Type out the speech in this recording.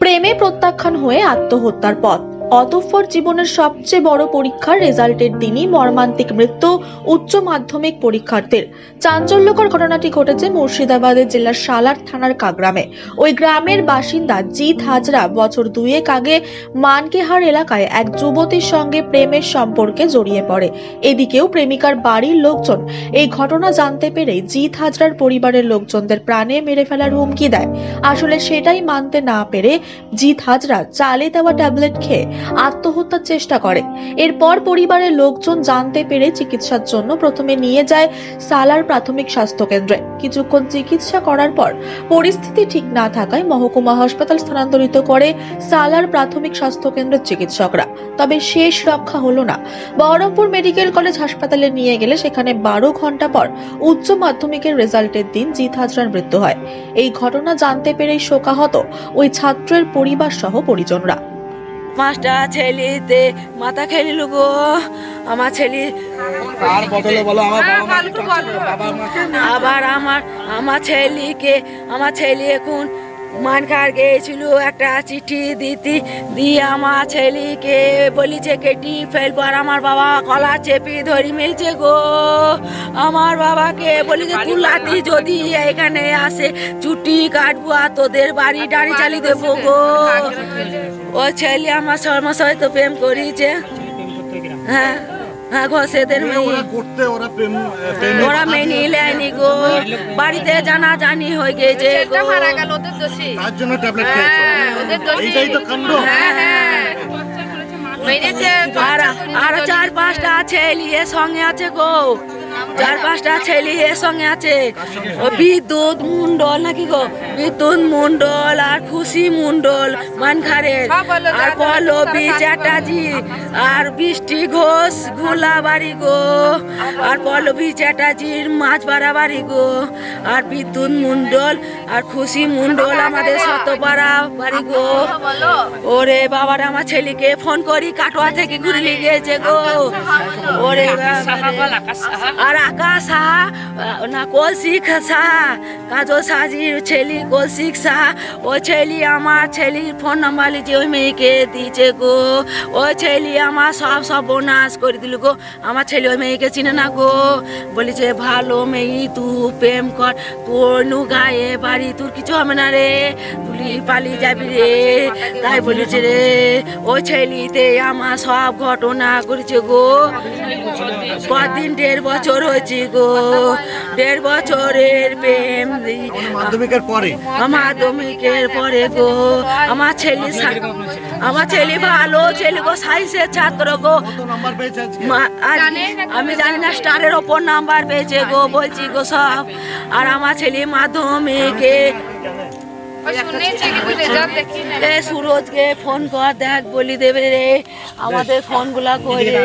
প্রেমে প্রত্যাখ্যান হয়ে আত্মহত্যার পথ। অতঃপর জীবনের সবচেয়ে বড় পরীক্ষার রেজাল্টের দিনই মর্মান্তিক মৃত্যু উচ্চ মাধ্যমিক পরীক্ষার্থীর। চাঞ্চল্যকর ঘটনাটি ঘটেছে মুর্শিদাবাদের জেলার সালার থানার কাগ্রামে। ওই গ্রামের বাসিন্দা জিৎ হাজরা বছর দুয়েক আগে মানকেহার এলাকায় এক যুবতীর সঙ্গে প্রেমের সম্পর্কে জড়িয়ে পড়ে। এদিকেও প্রেমিকার বাড়ির লোকজন এই ঘটনা জানতে পেরে জিৎ হাজরার পরিবারের লোকজনদের প্রাণে মেরে ফেলার হুমকি দেয়। আসলে সেটাই মানতে না পেরে জিৎ হাজরা চালে দেওয়া ট্যাবলেট খেয়ে আত্মহত্যার চেষ্টা করে। এরপর পরিবারের লোকজন জানতে পেরে চিকিৎসার জন্য প্রথমে নিয়ে যায় সালার প্রাথমিক স্বাস্থ্য কেন্দ্রে। কিছুক্ষণ চিকিৎসা করার পর পরিস্থিতি ঠিক না থাকায় মহকুমা হাসপাতাল স্থানান্তরিত করে সালার প্রাথমিক স্বাস্থ্য কেন্দ্রের চিকিৎসকরা। তবে শেষ রক্ষা হলো না। বহরমপুর মেডিকেল কলেজ হাসপাতালে নিয়ে গেলে সেখানে 12 ঘন্টা পর উচ্চ মাধ্যমিকের রেজাল্টের দিন জিৎ হাজরার মৃত্যু হয়। এই ঘটনা জানতে পেরেই শোকাহত ওই ছাত্রের পরিবার সহ পরিজনরা। মাস্টার ছেলেতে মাথা খেলিল গো, আমার ছেলে আবার আমার ছেলে এখন মানকার গিয়েছিল একটা চিঠি দিতে দিয়ে আমার ছেলেকে বলিছে কেটি ফেলবো, আর আমার বাবা গলা চেপে ধরি মেলছে গো। আমার বাবাকে বলিছে তুই লাতি যদি এখানে আসে চুটি কাটবো আর তোদের বাড়ি দাঁড়ি চালিয়ে দেবো গো। ও ছেলে আমার শর্মার সাথে তো প্রেম করিছে। হ্যাঁ ঘোষেদের ওরা মেনে নেয়নি গো, বাড়িতে জানাজানি হয়ে গেছে। আর 4-5টা ছেলে সঙ্গে আছে গো, 4-5টা ছেলে এর সঙ্গে আছে। ও বিদ্যুৎ মন্ডল নাকি গো, বিদ্যুৎ মন্ডল আর খুশি মন্ডল মানখারের, আর পল্লবী চ্যাটার্জি আর বৃষ্টি ঘোষ গোলাবাড়ি গো, আর পল্লবী চ্যাটার্জির মাছপাড়া বাড়ি গো, আর বিদ্যুৎ মন্ডল আর খুশি মন্ডল আমাদের শতপাড়া বাড়ি গো। ওরে বাবার আমার ছেলেকে ফোন করি কাটোয়া থেকে ঘুরে নিয়ে গেছে গো। ওরে আর আকাশ সাহা না কৌশিক সাহা, কাজল সাজির ছেলে কৌশিক সাহা, ও ছেলে আমার ছেলের ফোন নাম্বার লিখে ওই মেয়েকে দিয়েছে গো। ওই ছেলে আমার সব বোনাস করে দিল গো। আমার ছেলে ওই মেয়েকে চিনে না গো, বলেছে ভালো মেয়ে তুই প্রেম কর, তোর নু গায়ে বাড়ি তোর কিছু হবে না রে, তুই পালিয়ে যাবি রে, তাই বলেছে রে। ওই ছেলেতে আমার সব ঘটনা করেছে গো। কদিন 1.5 বছর হয়েছে গো, 1.5 বছরের প্রেম মাধ্যমিকের পরে গো। আমার ছেলে ভালো ছেলে গো, সায়েন্সের ছাত্র গো। আমি জানি না স্টারের ওপর নাম্বার পেয়েছে গো, বলছি গো সব। আর আমার ছেলে মাধ্যমিকে সুরজকে ফোন কর দেখ বলি দেবে রে, আমাদের ফোন গুলা করে।